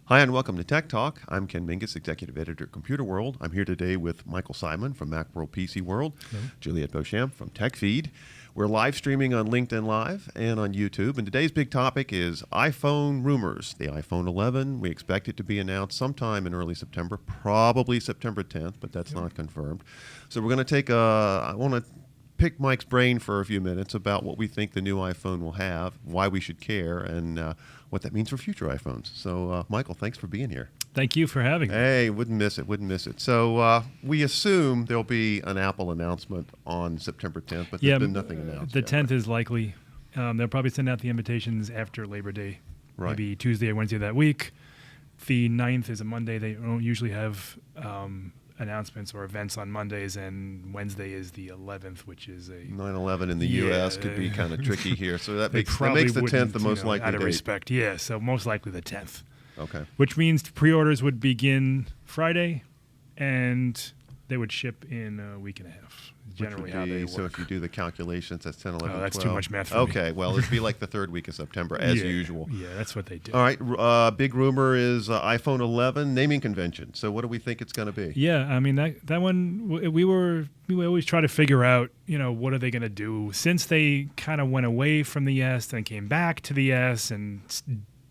Hi, and welcome to Tech Talk. I'm Ken Mingus, Executive Editor at Computer World. I'm here today with Michael Simon from Macworld PC World, Juliette Beauchamp from TechFeed. We're live streaming on LinkedIn Live and on YouTube, and today's big topic is iPhone rumors. The iPhone 11, we expect it to be announced sometime in early September, probably September 10th, but that's not confirmed. So we're going to take I want to pick Mike's brain for a few minutes about what we think the new iPhone will have, why we should care, and what that means for future iPhones. So, Michael, thanks for being here. Thank you for having me. Hey, wouldn't miss it. So we assume there'll be an Apple announcement on September 10th, but there's been nothing announced The yet, 10th is likely. They'll probably send out the invitations after Labor Day, maybe Tuesday or Wednesday that week. The 9th is a Monday. They don't usually have announcements or events on Mondays, and Wednesday is the 11th, which is a 9/11 in the U.S. could be kind of tricky here. So that makes the 10th the most likely out of date. respect. Yeah, so most likely the 10th. Okay. Which means pre-orders would begin Friday, and they would ship in a week and a half. Generally how they work. So if you do the calculations, that's 10, 11, 12. That's too much math for me. Okay, well, it'd be like the third week of September, as usual. Yeah, that's what they do. All right, big rumor is iPhone 11 naming convention. So what do we think it's going to be? Yeah, I mean, that one, we always try to figure out, what are they going to do? Since they kind of went away from the S and came back to the S and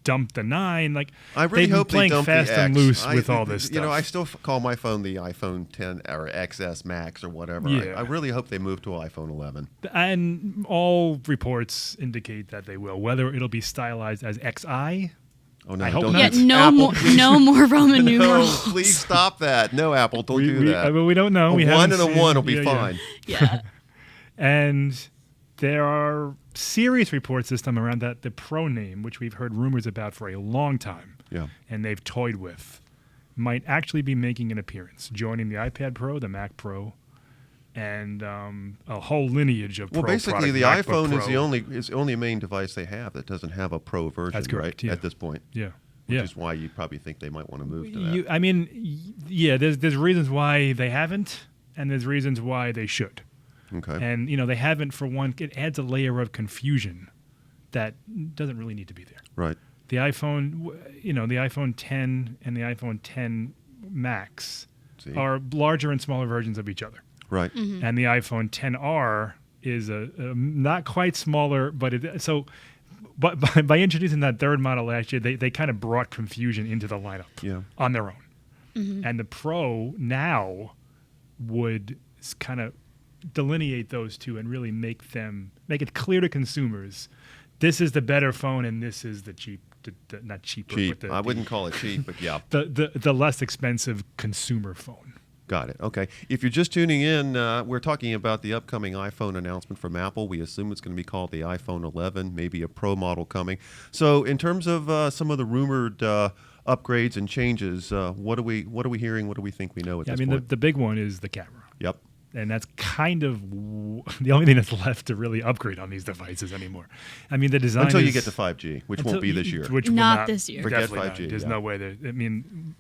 dumped the 9, like I really hope playing they dump fast the X. and loose with all this stuff. I still call my phone the iPhone 10 or XS Max or whatever. Yeah. I really hope they move to iPhone 11. And all reports indicate that they will. Whether it'll be stylized as XI. Oh no! I hope don't not. do no Apple, more, please. no more Roman numerals. No, please stop that. No, Apple, don't do that. We don't know. A We 1 haven't and a seen- 1 will be yeah. fine. Yeah. And there are serious reports this time around that the Pro name, which we've heard rumors about for a long time, and they've toyed with, might actually be making an appearance, joining the iPad Pro, the Mac Pro, and a whole lineage of Pro Well, basically, products. the MacBook iPhone Pro. is the only main device they have that doesn't have a Pro version, That's correct, right? yeah. At this point. Yeah. Which is why you probably think they might want to move to that. I mean, there's reasons why they haven't, and there's reasons why they should. Okay. And, they haven't, for one, it adds a layer of confusion that doesn't really need to be there. Right. The iPhone, the iPhone 10 and the iPhone 10 Max are larger and smaller versions of each other. Right. Mm-hmm. And the iPhone 10R is a not quite smaller, but But by introducing that third model last year, they kind of brought confusion into the lineup on their own. Mm-hmm. And the Pro now would kind of delineate those two and really make it clear to consumers, this is the better phone and this is the cheap, not cheaper. Cheap. But I wouldn't call it cheap, but yeah. the less expensive consumer phone. Got it. Okay. If you're just tuning in, we're talking about the upcoming iPhone announcement from Apple. We assume it's going to be called the iPhone 11, maybe a Pro model coming. So in terms of some of the rumored upgrades and changes, what are we hearing? What do we think we know at this point? The big one is the camera. Yep. And that's kind of the only thing that's left to really upgrade on these devices anymore. I mean, the design until you get to 5G, which won't be this year. Which will Not this year. Forget Definitely 5G. not. There's yeah. no way that. I mean,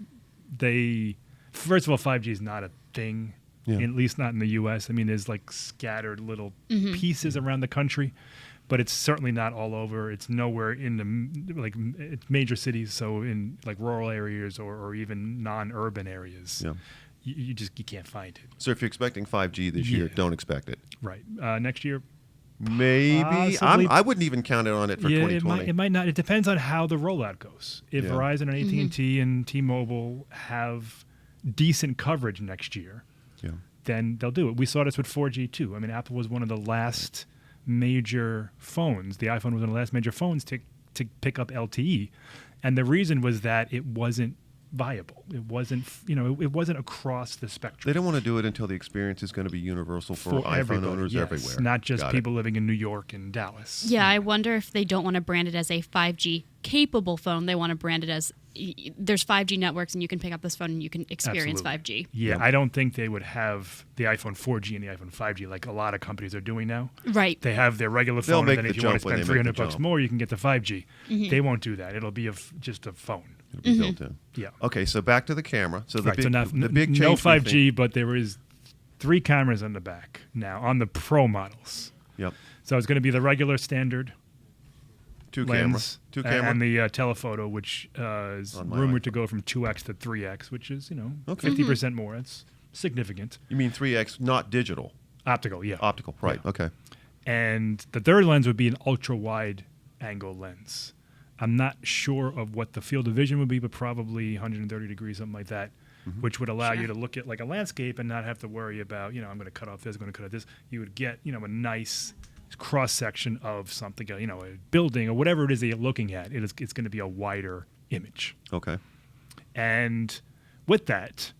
first of all, 5G is not a thing. Yeah. At least not in the U.S. I mean, there's like scattered little pieces around the country, but it's certainly not all over. It's nowhere in the major cities. So in like rural areas or even non-urban areas. Yeah. You can't find it. So if you're expecting 5G this year, don't expect it. Right. Next year, maybe. Possibly. I wouldn't even count it on it for 2020. it might not. It depends on how the rollout goes. If Yeah. Verizon and AT&T and T-Mobile have decent coverage next year, then they'll do it. We saw this with 4G too. I mean, Apple was one of the last major phones. The iPhone was one of the last major phones to pick up LTE, and the reason was that it wasn't viable. It wasn't, it wasn't across the spectrum. They don't want to do it until the experience is going to be universal for iPhone everybody, owners yes, everywhere. not just Got people living in New York and Dallas. Yeah, I wonder if they don't want to brand it as a 5G capable phone. They want to brand it as there's 5G networks and you can pick up this phone and you can experience Absolutely. 5G. Yeah, I don't think they would have the iPhone 4G and the iPhone 5G like a lot of companies are doing now. Right. They have their regular They'll phone, make and then the if you want to jump when spend they make the $300 jump. more, you can get the 5G. Mm-hmm. They won't do that. It'll be just a phone. It'll be built in. Yeah. Okay, so back to the camera. So the Right. big, So now, the big change no we 5G, think- but there is 3 cameras on the back now on the Pro models. Yep. So it's going to be the regular standard lens, Two camera. and the telephoto, which is On my rumored iPhone. to go from 2x to 3x, which is Okay. 50% more. It's significant. You mean 3x, not digital, Optical, yeah. optical, right? Yeah. Okay. And the third lens would be an ultra wide angle lens. I'm not sure of what the field of vision would be, but probably 130 degrees, something like that, which would allow you to look at like a landscape and not have to worry about, I'm going to cut off this, I'm going to cut off this. You would get, a nice cross section of something, a building or whatever it is that you're looking at. It's going to be a wider image. Okay. And with that,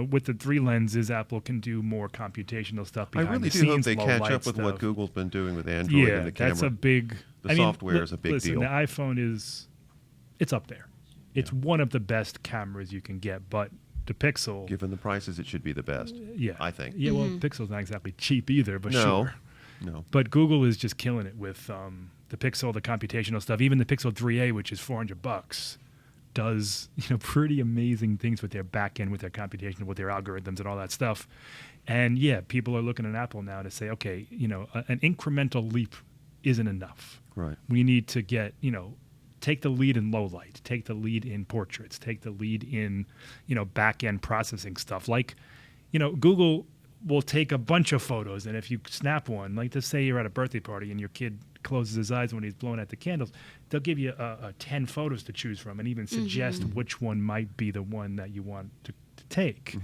with the 3 lenses, Apple can do more computational stuff I behind really the do hope scenes, they low catch light up with what stuff. Google's been doing with Android Yeah, and the camera. that's a big. The software is a big listen, deal. The iPhone it's up there. It's one of the best cameras you can get, but the Pixel, Given the prices, it should be the best. yeah, I think. Yeah, well, Pixel's not exactly cheap either, but No. sure. No. But Google is just killing it with the Pixel, the computational stuff. Even the Pixel 3a, which is $400, does pretty amazing things with their back end, with their computation, with their algorithms, and all that stuff. And yeah, people are looking at Apple now to say, okay, an incremental leap isn't enough. Right. We need to get take the lead in low light, take the lead in portraits, take the lead in back end processing stuff. Like Google will take a bunch of photos, and if you snap one, like to say you're at a birthday party and your kid closes his eyes when he's blowing out the candles, they'll give you 10 photos to choose from and even suggest which one might be the one that you want to take.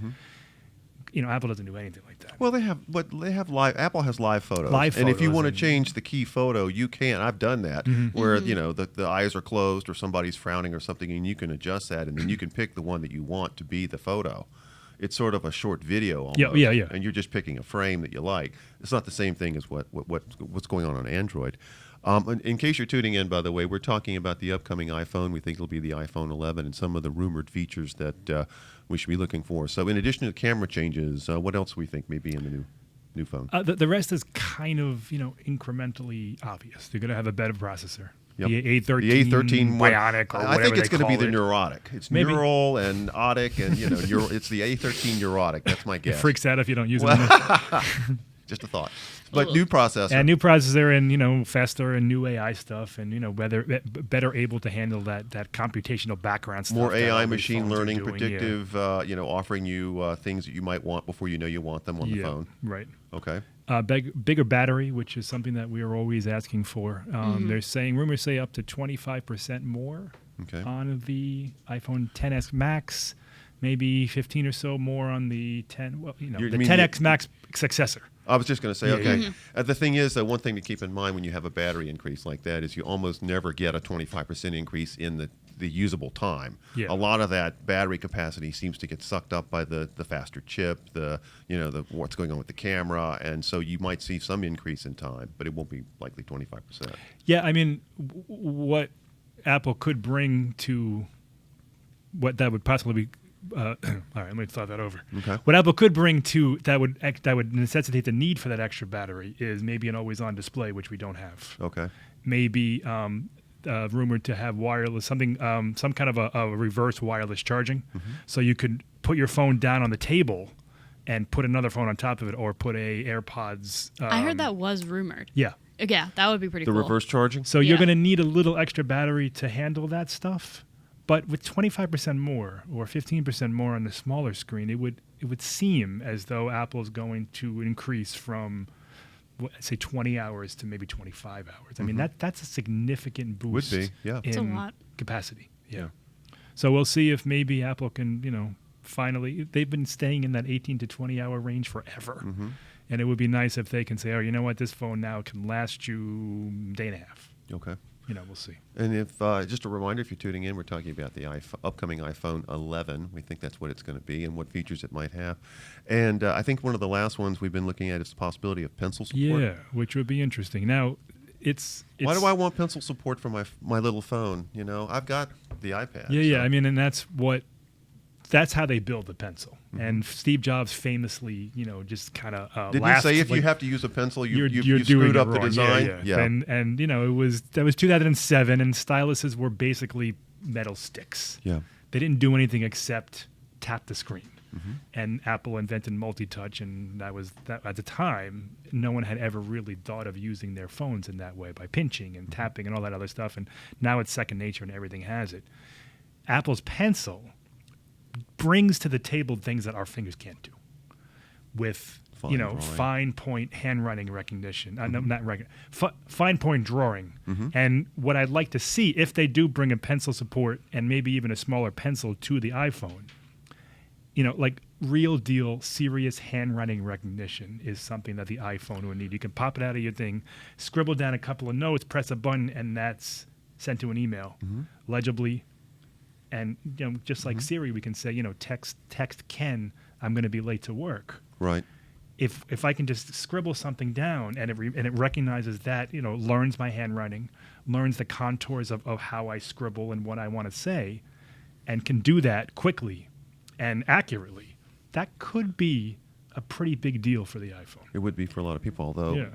Apple doesn't do anything like that. Well, they have live. Apple has live photos. Live and if you photos want to and- change the key photo, you can. I've done that, where the eyes are closed or somebody's frowning or something, and you can adjust that, and then you can pick the one that you want to be the photo. It's sort of a short video almost. Yeah. And you're just picking a frame that you like. It's not the same thing as what's going on Android. In case you're tuning in, by the way, we're talking about the upcoming iPhone. We think it'll be the iPhone 11 and some of the rumored features that we should be looking for. So in addition to camera changes, what else we think may be in the new phone? The rest is kind of incrementally obvious. They're going to have a better processor. Yep. The A13, The A13 Bionic, or I whatever think it's they going to be call the it. neurotic. It's Maybe. neural and otic, and it's the A13 neurotic. That's my It guess. freaks out if you don't use it. Just a thought. But new processor. And new processor and faster and new AI stuff and better able to handle that computational background stuff. More that all AI, these machine phones are learning, doing, predictive, offering you things that you might want before you know you want them on the phone. Right. Okay. Bigger battery, which is something that we are always asking for. They're saying, rumors say up to 25% more Okay. on the iPhone XS Max, maybe 15 or so more on the 10. Well, You the mean 10X Max successor. I was just going to say, Yeah, okay. yeah. The thing is, one thing to keep in mind when you have a battery increase like that is you almost never get a 25% increase in the usable time. Yeah. A lot of that battery capacity seems to get sucked up by the faster chip, the what's going on with the camera, and so you might see some increase in time, but it won't be likely 25%. Yeah, I mean, what Apple could bring to what that would possibly be. All right, let me thought that over. Okay. What Apple could bring to that would necessitate the need for that extra battery is maybe an always-on display, which we don't have. Okay. Maybe rumored to have wireless, some kind of a reverse wireless charging, so you could put your phone down on the table and put another phone on top of it, or put a AirPods. I heard that was rumored. Yeah. Yeah, that would be pretty The cool. reverse charging? So you're Yeah. going to need a little extra battery to handle that stuff. But with 25% more or 15% more on the smaller screen, it would seem as though Apple's going to increase from, say, 20 hours to maybe 25 hours. I mean, that's a significant boost. Would be, yeah. It's a in lot. capacity. Yeah. So we'll see if maybe Apple can, finally, they've been staying in that 18 to 20 hour range forever. And it would be nice if they can say, oh, you know what, this phone now can last you a day and a half. Okay. We'll see. And if just a reminder, if you're tuning in, we're talking about the upcoming iPhone 11. We think that's what it's going to be and what features it might have. And I think one of the last ones we've been looking at is the possibility of pencil support. Yeah, which would be interesting. Now, it's Why do I want pencil support for my little phone? I've got the iPad. Yeah. so- I mean, and that's how they build the pencil. And Steve Jobs famously, Didn't just kind of you say if you have to use a pencil, you doing screwed it up the wrong. design? Yeah. And that was 2007, and styluses were basically metal sticks. Yeah. They didn't do anything except tap the screen. and Apple invented multi-touch, and that at the time no one had ever really thought of using their phones in that way by pinching and tapping and all that other stuff, and now it's second nature and everything has it. Apple's Pencil brings to the table things that our fingers can't do with fine point handwriting recognition, fine point drawing. And what I'd like to see, if they do bring a pencil support and maybe even a smaller pencil to the iPhone, like real deal, serious handwriting recognition is something that the iPhone would need. You can pop it out of your thing, scribble down a couple of notes, press a button, and that's sent to an email legibly. And just like Siri, we can say, text Ken, I'm going to be late to work. Right. If I can just scribble something down and it recognizes that, learns my handwriting, learns the contours of how I scribble and what I want to say, and can do that quickly and accurately, that could be a pretty big deal for the iPhone. It would be for a lot of people, although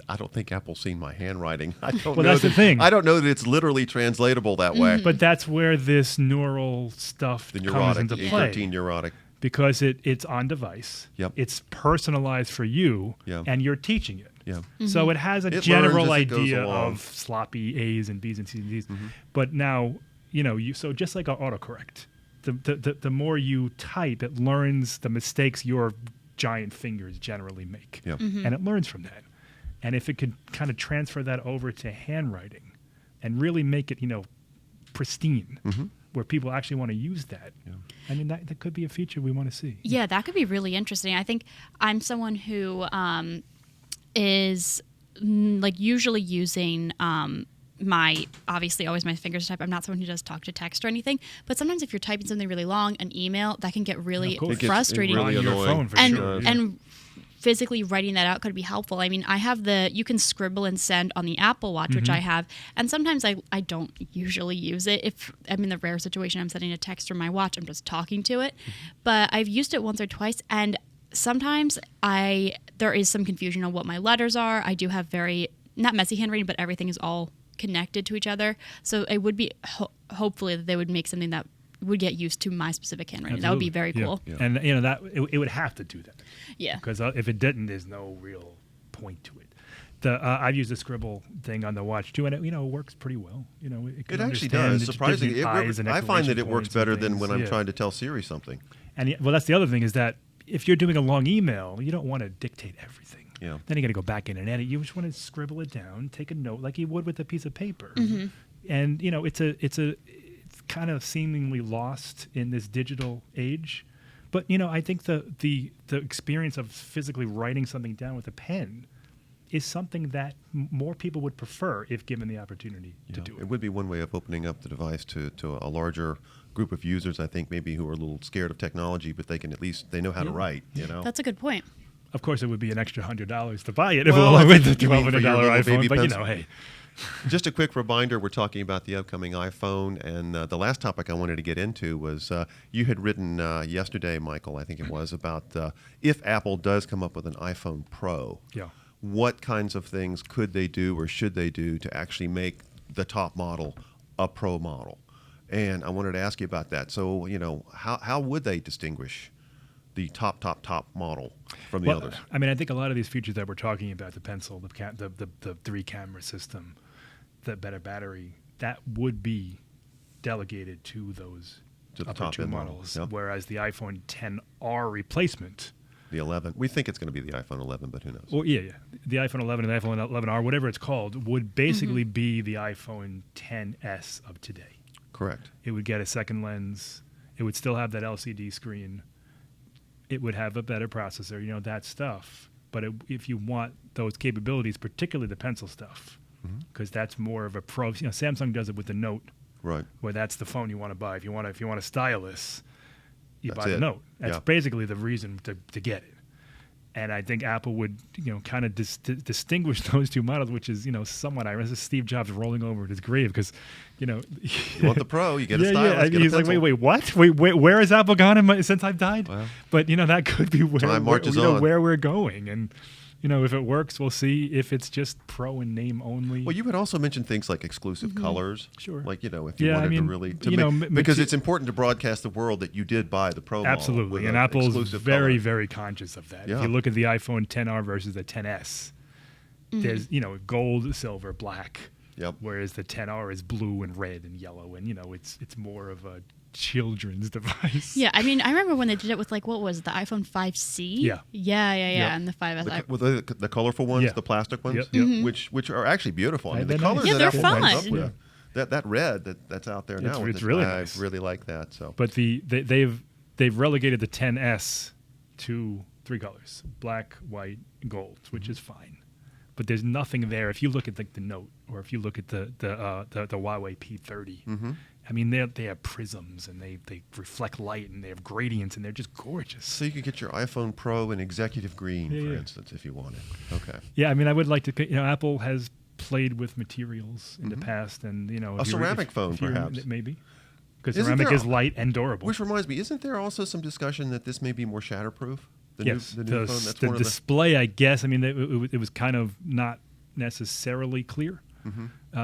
I don't think Apple's seen my handwriting. That's the thing. I don't know that it's literally translatable that way. But that's where this neural stuff comes into play. E13 neurotic. Because it's on device. Yep. It's personalized for you, and you're teaching it. Yeah. So it has a general idea of sloppy A's and B's and C's and D's. But now, so just like autocorrect, the more you type, it learns the mistakes your giant fingers generally make. Yep. And it learns from that. And if it could kind of transfer that over to handwriting and really make it, pristine, where people actually want to use that. Yeah. I mean, that could be a feature we want to see. Yeah, that could be really interesting. I think I'm someone who is usually using obviously always my fingers type. I'm not someone who does talk to text or anything, but sometimes if you're typing something really long, an email, that can get really frustrating. Really on your phone for sure. And physically writing that out could be helpful. I mean, I have you can scribble and send on the Apple Watch, which I have, and sometimes I don't usually use it. If I'm in the rare situation I'm sending a text from my watch, I'm just talking to it. But I've used it once or twice, and sometimes there is some confusion on what my letters are. I do have not messy handwriting, but everything is all connected to each other. So it would be hopefully that they would make something that would get used to my specific handwriting. Absolutely. That would be very cool. Yeah. And that it would have to do that. Yeah. Because if it didn't, there's no real point to it. I've used the scribble thing on the watch too, and it works pretty well. It actually does. Surprisingly, I find that it works better than when I'm trying to tell Siri something. And that's the other thing is that if you're doing a long email, you don't want to dictate everything. Yeah. Then you got to go back in and edit. You just want to scribble it down, take a note like you would with a piece of paper. And it's kind of seemingly lost in this digital age. But I think the experience of physically writing something down with a pen is something that more people would prefer if given the opportunity to do it. It would be one way of opening up the device to a larger group of users, I think, maybe who are a little scared of technology, but they know how to write. That's a good point. Of course, it would be an extra $100 to buy it along with the $1,200 iPhone. But hey. Just a quick reminder, we're talking about the upcoming iPhone, and the last topic I wanted to get into was you had written yesterday, Michael, I think it was, about if Apple does come up with an iPhone Pro, what kinds of things could they do or should they do to actually make the top model a Pro model? And I wanted to ask you about that. So, how would they distinguish the top model from the others? I mean, I think a lot of these features that we're talking about, the pencil, the 3-camera system, the better battery, that would be delegated to those the upper top two end models. Yep. Whereas the iPhone XR replacement, the 11, we think it's going to be the iPhone 11, but who knows? Well, yeah. The iPhone 11 and the iPhone 11R, whatever it's called, would basically be the iPhone XS of today. Correct. It would get a second lens. It would still have that LCD screen. It would have a better processor, that stuff. But if you want those capabilities, particularly the pencil stuff, because that's more of a pro. Samsung does it with the Note, right? Where that's the phone you want to buy. If you want a stylus, you buy the it. Note. That's basically the reason to get it. And I think Apple would, kind of distinguish those two models, which is, somewhat ironic. This is Steve Jobs rolling over in his grave because, you want the Pro, you get a stylus. Yeah. Get he's a like, wait, what? Wait, where has Apple gone since I've died? Well, but that could be time marches on. where we're going, and if it works, we'll see. If it's just Pro in name only. Well, you had also mentioned things like exclusive colors. Sure. Like, if you wanted to really... because it's important to broadcast the world that you did buy the Pro model. Absolutely. And Apple's very, very conscious of that. Yeah. If you look at the iPhone XR versus the XS, there's, gold, silver, black. Yep. Whereas the XR is blue and red and yellow. And, it's more of a children's device. Yeah, I mean, I remember when they did it with what was it, the iPhone 5C? Yeah. Yeah, and the 5S. With the colorful ones, Yeah. the plastic ones, Yep. which are actually beautiful. I mean, the They're colors nice. Yeah, that they're Apple comes fun. up with, that red that's out there now, It's really I nice. really like that. So, But they've relegated the XS to 3 colors: black, white, gold, which is fine. But there's nothing there. If you look at the Note, or if you look at the Huawei P30, I mean, they have prisms and they reflect light and they have gradients and they're just gorgeous. so you could get your iPhone Pro in executive green, for Yeah. instance, if you wanted. Okay. Yeah, I mean, I would like to. Apple has played with materials in the past, and A ceramic phone, perhaps. maybe, because Isn't ceramic there is light and durable. Which reminds me, isn't there also some discussion that this may be more shatterproof? The Yes, new phone. That's the one of the... display, I guess. I mean, it was kind of not necessarily clear.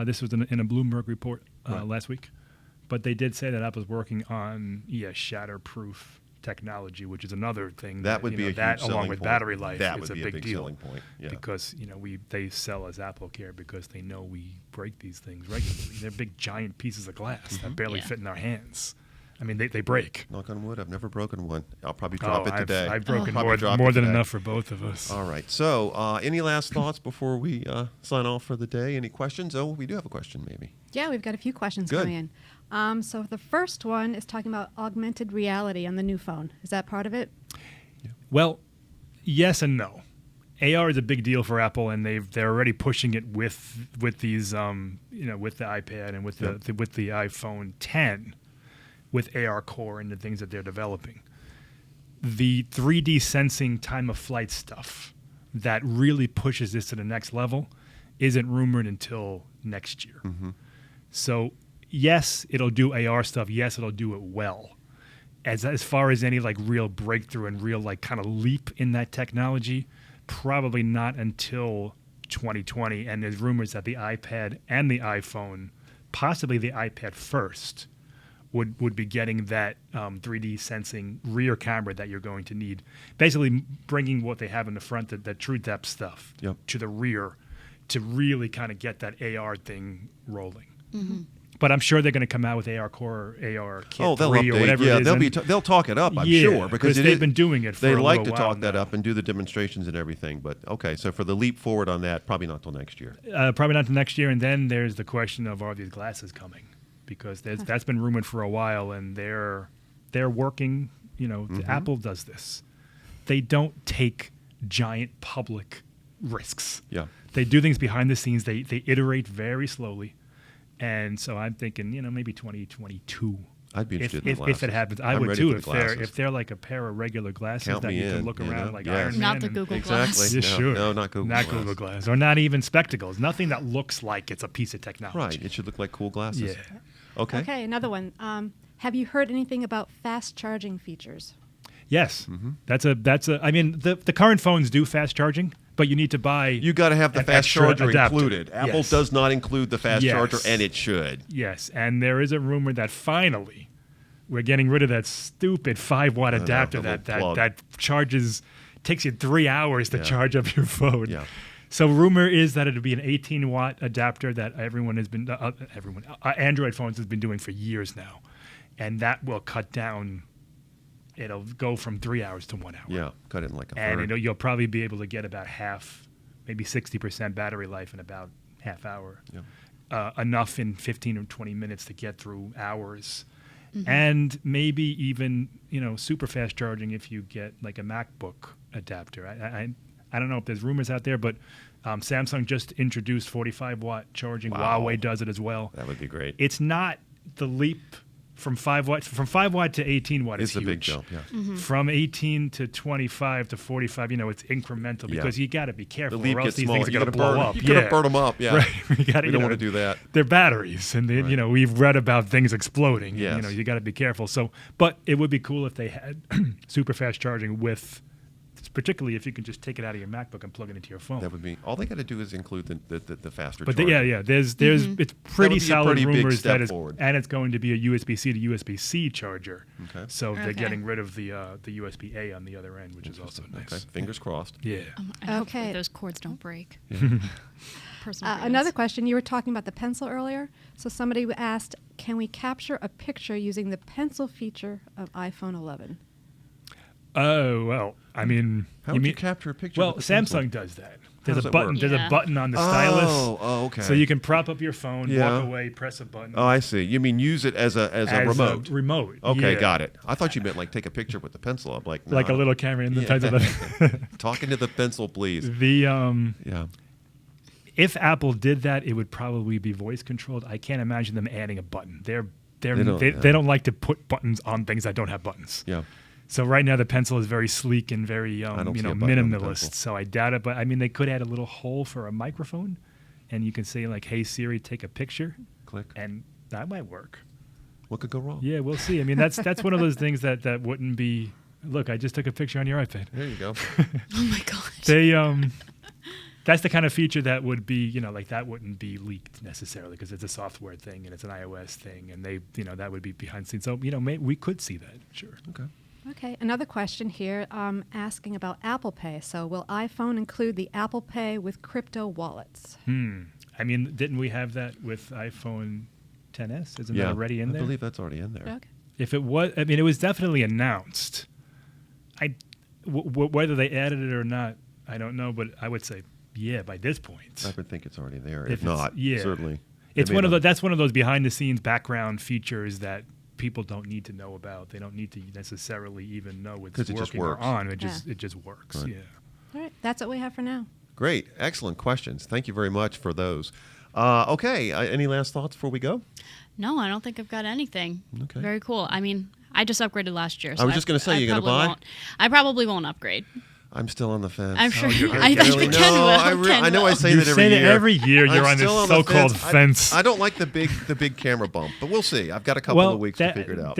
This was in a Bloomberg report last week, but they did say that Apple's working on shatterproof technology, which is another thing That would be a huge that selling along with point. battery life That is would a be a big big deal selling point, yeah. because they sell as Apple Care because they know we break these things regularly. They're big giant pieces of glass that barely Yeah. fit in our hands. I mean, they break. Knock on wood, I've never broken one. I'll probably drop it today. I've broken Probably drop more it than today. enough for both of us. All right. So, any last thoughts before we sign off for the day? Any questions? Oh, we do have a question, maybe. Yeah, we've got a few questions Good. coming in. So the first one is talking about augmented reality on the new phone. Is that part of it? Well, yes and no. AR is a big deal for Apple, and they're already pushing it with these with the iPad and with the iPhone 10 with AR Core and the things that they're developing. The 3D sensing time of flight stuff that really pushes this to the next level isn't rumored until next year. So yes, it'll do AR stuff. Yes, it'll do it well. As far as any real breakthrough and real kind of leap in that technology, probably not until 2020. And there's rumors that the iPad and the iPhone, possibly the iPad first, would be getting that 3D sensing rear camera that you're going to need. Basically bringing what they have in the front, that true depth stuff, Yep. to the rear to really kind of get that AR thing rolling. But I'm sure they're going to come out with AR Core or AR Kit 3 or whatever it is. They'll talk it up, I'm Yeah, sure, because they've been doing it for They a like to little while talk that now. up and do the demonstrations and everything. But okay, so for the leap forward on that, probably not till next year. Probably not until next year. And then there's the question of, are these glasses coming? Because that's been rumored for a while, and they're working. Apple does this. They don't take giant public risks. Yeah. They do things behind the scenes. They iterate very slowly. And so I'm thinking, maybe 2022. I'd be interested in the if glasses. it happens. I I'm would ready too. for the glasses. If they're like a pair of regular glasses Count that me you in, can look around like yes. Iron Man. Not the and- Google Exactly. Glass. Yeah, No, sure. no, not Google Not Glass. Google Glass, or not even spectacles. Nothing that looks like it's a piece of technology. Right. It should look like cool glasses. Yeah. Okay. Okay, another one. Have you heard anything about fast charging features? Yes, Mm-hmm. that's a. I mean, the current phones do fast charging, but you need to buy. You got to have the an fast extra charger adapter. included. Apple Yes. does not include the fast Yes. charger, and it should. Yes, and there is a rumor that finally we're getting rid of that stupid 5-watt adapter the that little plug. that charges takes you 3 hours to Yeah. charge up your phone. Yeah. So rumor is that it'll be an 18-watt adapter that everyone has been Android phones has been doing for years now, and that will cut down. It'll go from 3 hours to 1 hour. Yeah. Cut it in like a And third. you'll probably be able to get about half, maybe 60% battery life in about half hour. Yeah. Enough in 15 or 20 minutes to get through hours. And maybe even, super fast charging if you get like a MacBook adapter. I don't know if there's rumors out there, but Samsung just introduced 45-watt charging. Wow. Huawei does it as well. That would be great. It's not the leap from 5 watt to 18 watt. It's is a huge. big jump. Yeah. From 18 to 25 to 45, it's incremental because you got to be The careful, leap or else gets these smaller. things are You going got to to blow burn. up. You got to burn them up. Yeah. Right. We don't want to do that. They're batteries, and they, Right. we've read about things exploding. Yes. And, you got to be careful. So, but it would be cool if they had super fast charging with particularly if you can just take it out of your MacBook and plug it into your phone. That would be all they got to do is include the faster. But charger. there's it's would pretty be a solid pretty big rumors step that it's forward. and it's going to be a USB-C to USB-C charger. Okay. So they're Okay. getting rid of the USB-A on the other end, which is also nice. Okay, fingers crossed. Yeah. I hope Okay. that those cords don't break. Personal Another preference. question. You were talking about the pencil earlier. So somebody asked, can we capture a picture using the pencil feature of iPhone 11? Oh well, I mean, How would you capture a picture? Well, with the pencil? Samsung does that. There's does a it button. work? There's Yeah. a button on the stylus. Oh, okay. So you can prop up your phone, Yeah. walk away, press a button. Oh, I see. You mean use it as a remote? Remote. Okay, yeah. got it. I thought you meant like take a picture with the pencil. I'm like, no, Like I a don't- little camera in the Yeah. type of the. Talking to the pencil, please. The Yeah. if Apple did that, it would probably be voice controlled. I can't imagine them adding a button. They don't like to put buttons on things that don't have buttons. Yeah. So right now the pencil is very sleek and very I don't see a button on the pencil. minimalist. So I doubt it. But I mean, they could add a little hole for a microphone, and you can say like, "Hey Siri, take a picture," Click. and that might work. What could go wrong? Yeah, we'll see. I mean, that's one of those things that wouldn't be. Look, I just took a picture on your iPad. There you go. Oh my gosh. They that's the kind of feature that would be, like that wouldn't be leaked necessarily because it's a software thing and it's an iOS thing, and they, that would be behind the scenes. So, we could see that, sure. Okay. Okay, another question here asking about Apple Pay. So will iPhone include the Apple Pay with crypto wallets? I mean, didn't we have that with iPhone XS? Isn't that already in there? I believe that's already in there. Okay. If it was, I mean, it was definitely announced. Whether they added it or not, I don't know, but I would say, yeah, by this point. I would think it's already there. If If it's- not, yeah. certainly. It's They may one of not- that's one of those behind the scenes background features that people don't need to know about. They don't need to necessarily even know it's 'Cause it working just works. or on. It Yeah. just works. Right. Yeah. All right, that's what we have for now. Great. Excellent questions. Thank you very much for those. Okay. Any last thoughts before we go? No, I don't think I've got anything. Okay. Very cool. I mean, I just upgraded last year. So I was just gonna say, you gonna probably buy? won't- I probably won't upgrade. I'm still on the fence. I'm sure. you're I gonna- think really, Ken no, will. Ken I know I will. say You that every say that year. every year you're I'm on this still the so-called fence. I don't like the big camera bump, but we'll see. I've got a couple of weeks to figure it out.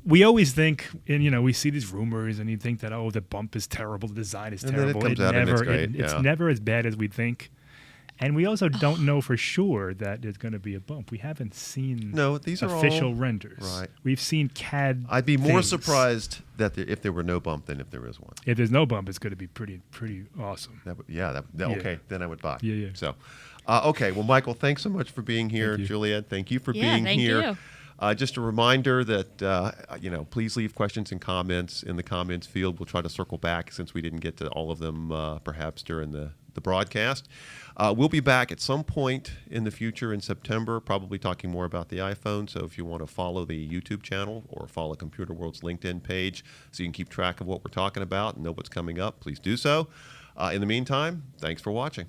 We always think, and we see these rumors, and you think that the bump is terrible, the design is And then it terrible. comes out and it's great, It's yeah. never as bad as we think, and we also don't know for sure that there's going to be a bump. We haven't seen No, these are official all- renders. right. We've seen CAD. I'd be more things. surprised that if there were no bump than if there is one. If there's no bump, it's going to be pretty awesome. That would, Yeah. okay, then I would buy. Yeah, yeah. So, okay. Well, Michael, thanks so much for being here. Thank you. Juliet, thank you for Yeah, being thank here. you. Just a reminder that please leave questions and comments in the comments field. We'll try to circle back since we didn't get to all of them perhaps during the broadcast. We'll be back at some point in the future in September, probably talking more about the iPhone. So if you want to follow the YouTube channel or follow Computer World's LinkedIn page so you can keep track of what we're talking about and know what's coming up, please do so. In the meantime, thanks for watching.